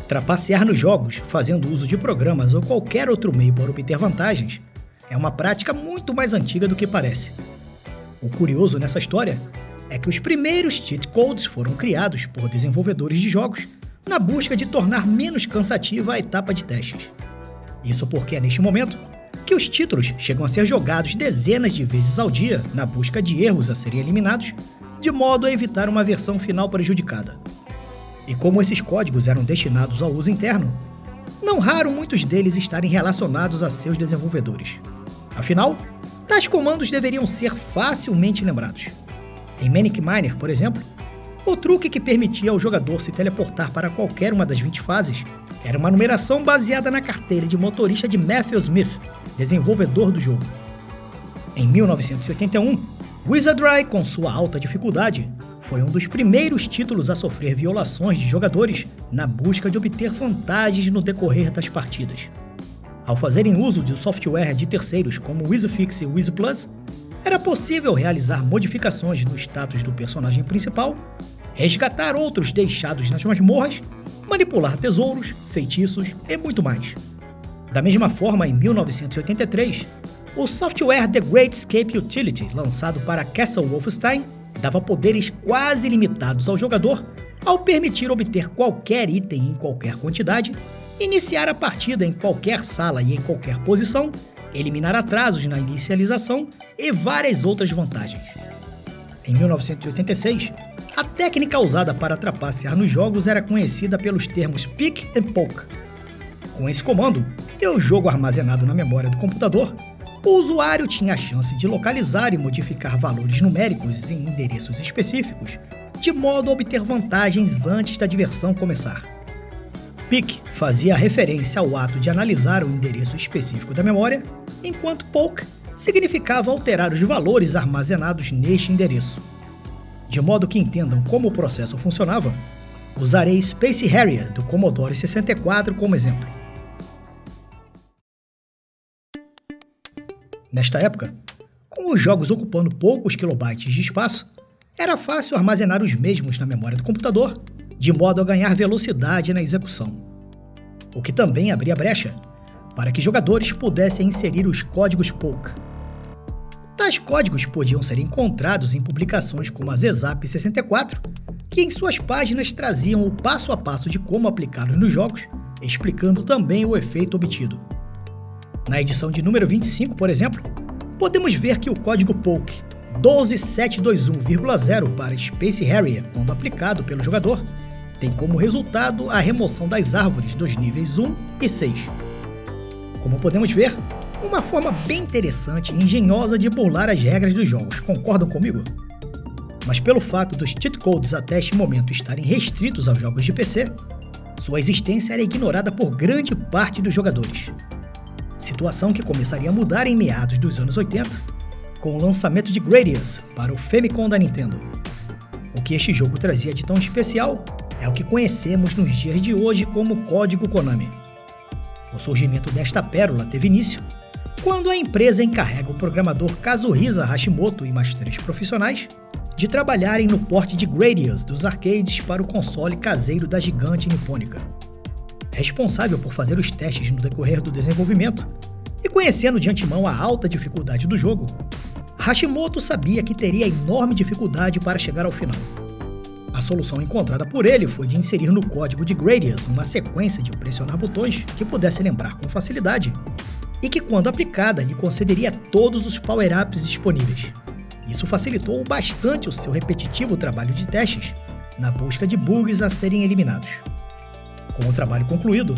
Trapacear nos jogos, fazendo uso de programas ou qualquer outro meio para obter vantagens, é uma prática muito mais antiga do que parece. O curioso nessa história é que os primeiros cheat codes foram criados por desenvolvedores de jogos na busca de tornar menos cansativa a etapa de testes. Isso porque é neste momento que os títulos chegam a ser jogados dezenas de vezes ao dia na busca de erros a serem eliminados, de modo a evitar uma versão final prejudicada. E como esses códigos eram destinados ao uso interno, não raro muitos deles estarem relacionados a seus desenvolvedores. Afinal, tais comandos deveriam ser facilmente lembrados. Em Manic Miner, por exemplo, o truque que permitia ao jogador se teleportar para qualquer uma das 20 fases era uma numeração baseada na carteira de motorista de Matthew Smith, desenvolvedor do jogo. Em 1981, Wizardry, com sua alta dificuldade, foi um dos primeiros títulos a sofrer violações de jogadores na busca de obter vantagens no decorrer das partidas. Ao fazerem uso de software de terceiros como WizFix e WizPlus, era possível realizar modificações no status do personagem principal, resgatar outros deixados nas masmorras, manipular tesouros, feitiços e muito mais. Da mesma forma, em 1983, o software The Great Escape Utility, lançado para Castle Wolfenstein, dava poderes quase ilimitados ao jogador ao permitir obter qualquer item em qualquer quantidade, iniciar a partida em qualquer sala e em qualquer posição, eliminar atrasos na inicialização e várias outras vantagens. Em 1986, a técnica usada para trapacear nos jogos era conhecida pelos termos Pick and Poke. Com esse comando, e o jogo armazenado na memória do computador, o usuário tinha a chance de localizar e modificar valores numéricos em endereços específicos, de modo a obter vantagens antes da diversão começar. Pick fazia referência ao ato de analisar o endereço específico da memória, enquanto Poke significava alterar os valores armazenados neste endereço. De modo que entendam como o processo funcionava, usarei Space Harrier do Commodore 64 como exemplo. Nesta época, com os jogos ocupando poucos kilobytes de espaço, era fácil armazenar os mesmos na memória do computador, de modo a ganhar velocidade na execução. O que também abria brecha para que jogadores pudessem inserir os códigos Poke. Tais códigos podiam ser encontrados em publicações como a ZZap 64, que em suas páginas traziam o passo a passo de como aplicá-los nos jogos, explicando também o efeito obtido. Na edição de número 25, por exemplo, podemos ver que o código Poke 12721,0 para Space Harrier, quando aplicado pelo jogador, tem como resultado a remoção das árvores dos níveis 1 e 6. Como podemos ver, uma forma bem interessante e engenhosa de burlar as regras dos jogos, concordam comigo? Mas pelo fato dos cheat codes até este momento estarem restritos aos jogos de PC, sua existência era ignorada por grande parte dos jogadores. Situação que começaria a mudar em meados dos anos 80, com o lançamento de Gradius para o Famicom da Nintendo. O que este jogo trazia de tão especial é o que conhecemos nos dias de hoje como Código Konami. O surgimento desta pérola teve início quando a empresa encarrega o programador Kazuhisa Hashimoto e mais 3 profissionais de trabalharem no porte de Gradius dos arcades para o console caseiro da gigante nipônica. Responsável por fazer os testes no decorrer do desenvolvimento e conhecendo de antemão a alta dificuldade do jogo, Hashimoto sabia que teria enorme dificuldade para chegar ao final. A solução encontrada por ele foi de inserir no código de Gradius uma sequência de pressionar botões que pudesse lembrar com facilidade e que, quando aplicada, lhe concederia todos os power-ups disponíveis. Isso facilitou bastante o seu repetitivo trabalho de testes na busca de bugs a serem eliminados. Com o trabalho concluído,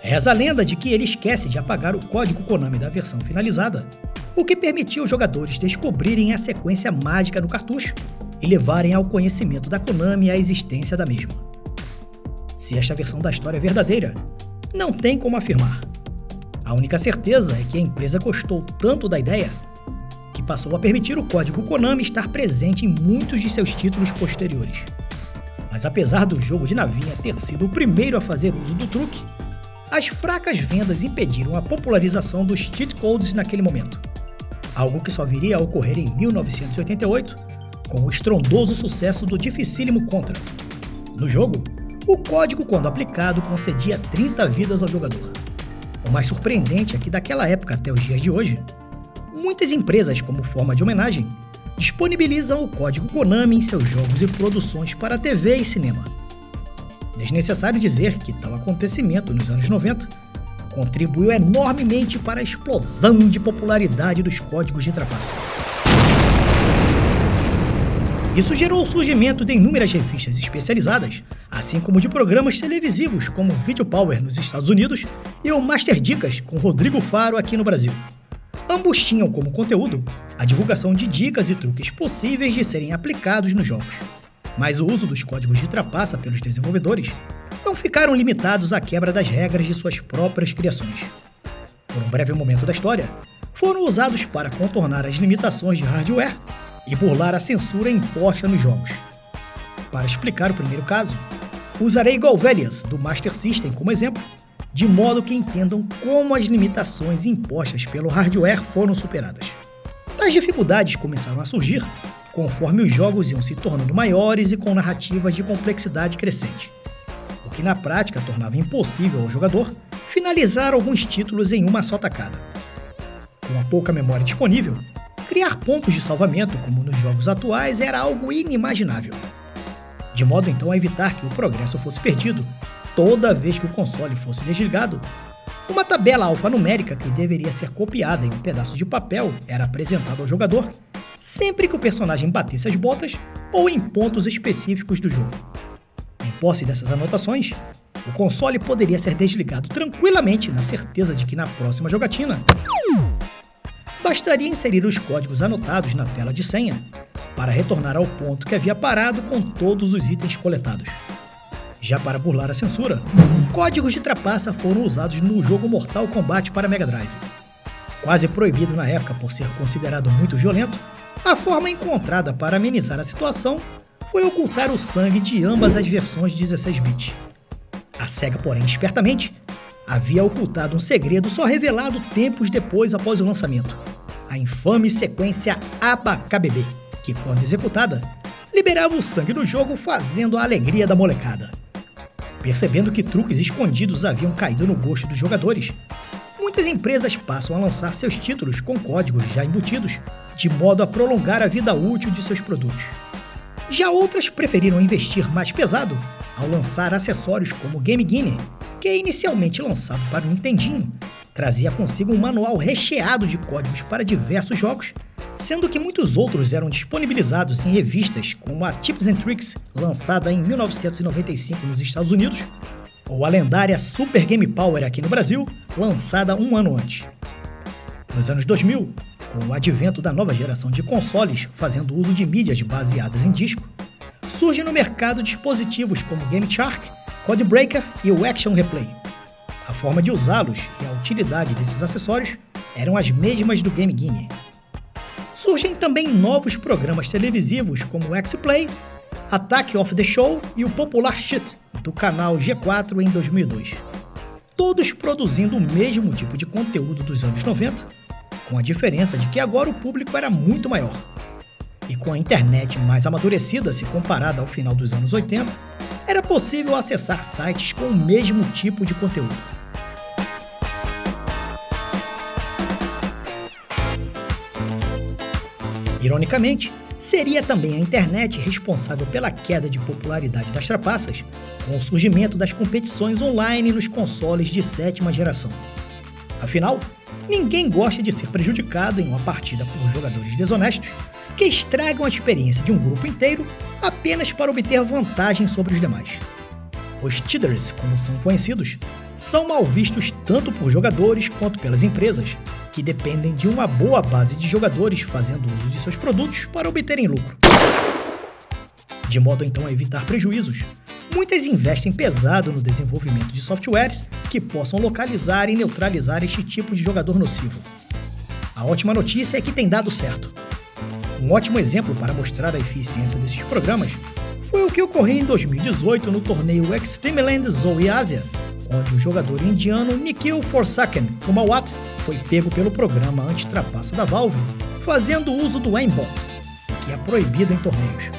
reza a lenda de que ele esquece de apagar o código Konami da versão finalizada, o que permitiu os jogadores descobrirem a sequência mágica no cartucho e levarem ao conhecimento da Konami a existência da mesma. Se esta versão da história é verdadeira, não tem como afirmar. A única certeza é que a empresa gostou tanto da ideia que passou a permitir o código Konami estar presente em muitos de seus títulos posteriores. Mas apesar do jogo de navinha ter sido o primeiro a fazer uso do truque, as fracas vendas impediram a popularização dos cheat codes naquele momento, algo que só viria a ocorrer em 1988, com o estrondoso sucesso do dificílimo Contra. No jogo, o código, quando aplicado, concedia 30 vidas ao jogador. O mais surpreendente é que daquela época até os dias de hoje, muitas empresas, como forma de homenagem, disponibilizam o código Konami em seus jogos e produções para TV e cinema. Desnecessário dizer que tal acontecimento nos anos 90 contribuiu enormemente para a explosão de popularidade dos códigos de trapaça. Isso gerou o surgimento de inúmeras revistas especializadas, assim como de programas televisivos como Video Power nos Estados Unidos e o Master Dicas com Rodrigo Faro aqui no Brasil. Ambos tinham como conteúdo a divulgação de dicas e truques possíveis de serem aplicados nos jogos. Mas o uso dos códigos de trapaça pelos desenvolvedores não ficaram limitados à quebra das regras de suas próprias criações. Por um breve momento da história, foram usados para contornar as limitações de hardware e burlar a censura imposta nos jogos. Para explicar o primeiro caso, usarei Golvellius do Master System como exemplo, de modo que entendam como as limitações impostas pelo hardware foram superadas. As dificuldades começaram a surgir conforme os jogos iam se tornando maiores e com narrativas de complexidade crescente, o que na prática tornava impossível ao jogador finalizar alguns títulos em uma só tacada. Com a pouca memória disponível, criar pontos de salvamento como nos jogos atuais era algo inimaginável, de modo então a evitar que o progresso fosse perdido toda vez que o console fosse desligado. Uma tabela alfanumérica que deveria ser copiada em um pedaço de papel era apresentada ao jogador sempre que o personagem batesse as botas ou em pontos específicos do jogo. Em posse dessas anotações, o console poderia ser desligado tranquilamente na certeza de que na próxima jogatina bastaria inserir os códigos anotados na tela de senha para retornar ao ponto que havia parado com todos os itens coletados. Já para burlar a censura, códigos de trapaça foram usados no jogo Mortal Kombat para Mega Drive. Quase proibido na época por ser considerado muito violento, a forma encontrada para amenizar a situação foi ocultar o sangue de ambas as versões de 16-bit. A SEGA, porém, espertamente, havia ocultado um segredo só revelado tempos depois após o lançamento: a infame sequência ABA-KBB, que, quando executada, liberava o sangue do jogo, fazendo a alegria da molecada. Percebendo que truques escondidos haviam caído no gosto dos jogadores, muitas empresas passam a lançar seus títulos com códigos já embutidos, de modo a prolongar a vida útil de seus produtos. Já outras preferiram investir mais pesado ao lançar acessórios como o Game Guinea, que inicialmente lançado para o Nintendinho, trazia consigo um manual recheado de códigos para diversos jogos, sendo que muitos outros eram disponibilizados em revistas como a Tips and Tricks, lançada em 1995 nos Estados Unidos, ou a lendária Super Game Power aqui no Brasil, lançada um ano antes. Nos anos 2000, com o advento da nova geração de consoles fazendo uso de mídias baseadas em disco, surgem no mercado dispositivos como Game Shark, Code Breaker e o Action Replay. A forma de usá-los e a utilidade desses acessórios eram as mesmas do Game Guinea. Surgem também novos programas televisivos como o X-Play, Attack of the Show e o Popular Shit, do canal G4 em 2002. Todos produzindo o mesmo tipo de conteúdo dos anos 90, com a diferença de que agora o público era muito maior. E com a internet mais amadurecida se comparada ao final dos anos 80, era possível acessar sites com o mesmo tipo de conteúdo. Ironicamente, seria também a internet responsável pela queda de popularidade das trapaças, com o surgimento das competições online nos consoles de 7ª geração. Afinal, ninguém gosta de ser prejudicado em uma partida por jogadores desonestos que estragam a experiência de um grupo inteiro apenas para obter vantagem sobre os demais. Os cheaters, como são conhecidos, são mal vistos tanto por jogadores quanto pelas empresas, que dependem de uma boa base de jogadores fazendo uso de seus produtos para obterem lucro. De modo então a evitar prejuízos, muitas investem pesado no desenvolvimento de softwares que possam localizar e neutralizar este tipo de jogador nocivo. A ótima notícia é que tem dado certo. Um ótimo exemplo para mostrar a eficiência desses programas foi o que ocorreu em 2018 no torneio Extreme Land Zoe Asia, onde o jogador indiano Nikhil Forsaken Kumawat foi pego pelo programa anti-trapaça da Valve, fazendo uso do aimbot, o que é proibido em torneios.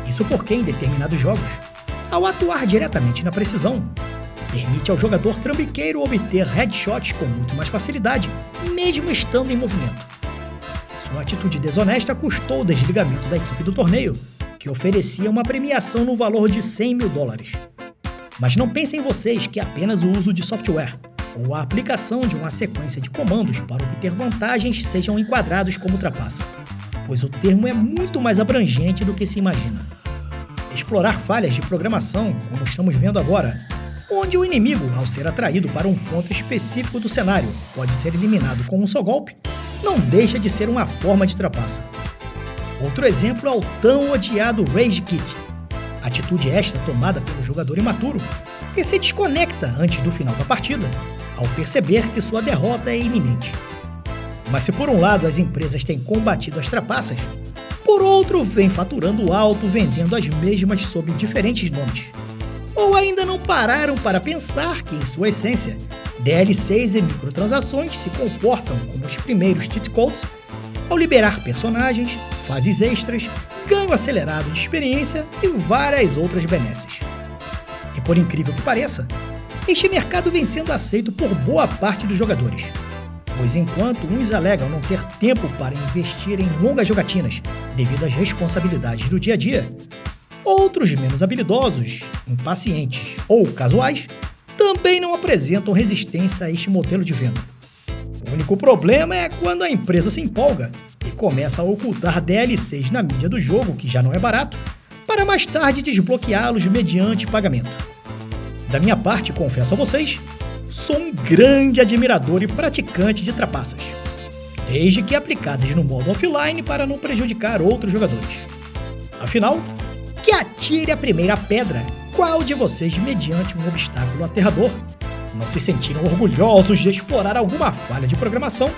Isso porque, em determinados jogos, ao atuar diretamente na precisão, permite ao jogador trambiqueiro obter headshots com muito mais facilidade, mesmo estando em movimento. Sua atitude desonesta custou o desligamento da equipe do torneio, que oferecia uma premiação no valor de $100 mil. Mas não pensem vocês que apenas o uso de software ou a aplicação de uma sequência de comandos para obter vantagens sejam enquadrados como trapaça, pois o termo é muito mais abrangente do que se imagina. Explorar falhas de programação, como estamos vendo agora, onde o inimigo, ao ser atraído para um ponto específico do cenário, pode ser eliminado com um só golpe, não deixa de ser uma forma de trapaça. Outro exemplo é o tão odiado Rage Quit, atitude esta tomada pelo jogador imaturo, que se desconecta antes do final da partida, ao perceber que sua derrota é iminente. Mas se por um lado as empresas têm combatido as trapaças, por outro vem faturando alto vendendo as mesmas sob diferentes nomes. Ou ainda não pararam para pensar que, em sua essência, DLCs e microtransações se comportam como os primeiros cheat codes ao liberar personagens, fases extras, ganho acelerado de experiência e várias outras benesses. E por incrível que pareça, este mercado vem sendo aceito por boa parte dos jogadores, pois enquanto uns alegam não ter tempo para investir em longas jogatinas devido às responsabilidades do dia a dia, outros menos habilidosos, impacientes ou casuais também não apresentam resistência a este modelo de venda. O único problema é quando a empresa se empolga e começa a ocultar DLCs na mídia do jogo, que já não é barato, para mais tarde desbloqueá-los mediante pagamento. Da minha parte, confesso a vocês, sou um grande admirador e praticante de trapaças, desde que aplicadas no modo offline para não prejudicar outros jogadores. Afinal, que atire a primeira pedra, qual de vocês, mediante um obstáculo aterrador, não se sentiram orgulhosos de explorar alguma falha de programação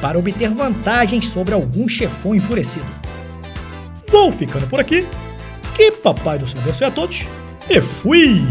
para obter vantagens sobre algum chefão enfurecido? Vou ficando por aqui, que Papai do Céu abençoe a todos, e fui!